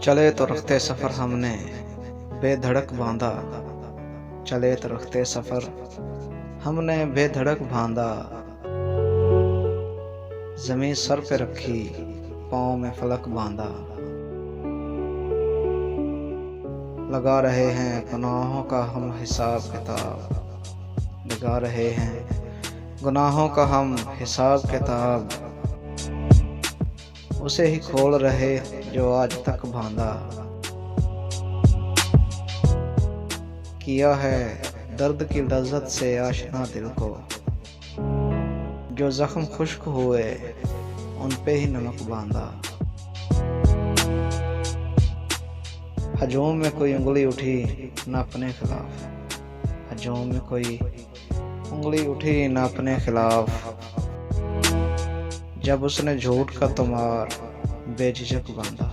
चले तो रखते सफ़र हमने बेधड़क बांधा, चले तो रखते सफ़र हमने बेधड़क बांधा। ज़मीं सर पे रखी, पाँव में फलक बांधा। लगा रहे हैं गुनाहों का हम हिसाब किताब, लगा रहे हैं गुनाहों का हम हिसाब किताब। उसे ही खोल रहे जो आज तक बांधा। किया है दर्द की लज्जत से आशना दिल को, जो जख्म खुश्क हुए उन पे ही नमक बांधा। हजूम में कोई उंगली उठी न अपने खिलाफ, हजूम में कोई उंगली उठी न अपने खिलाफ। जब उसने झूठ का तुमार बेझिझक बांधा।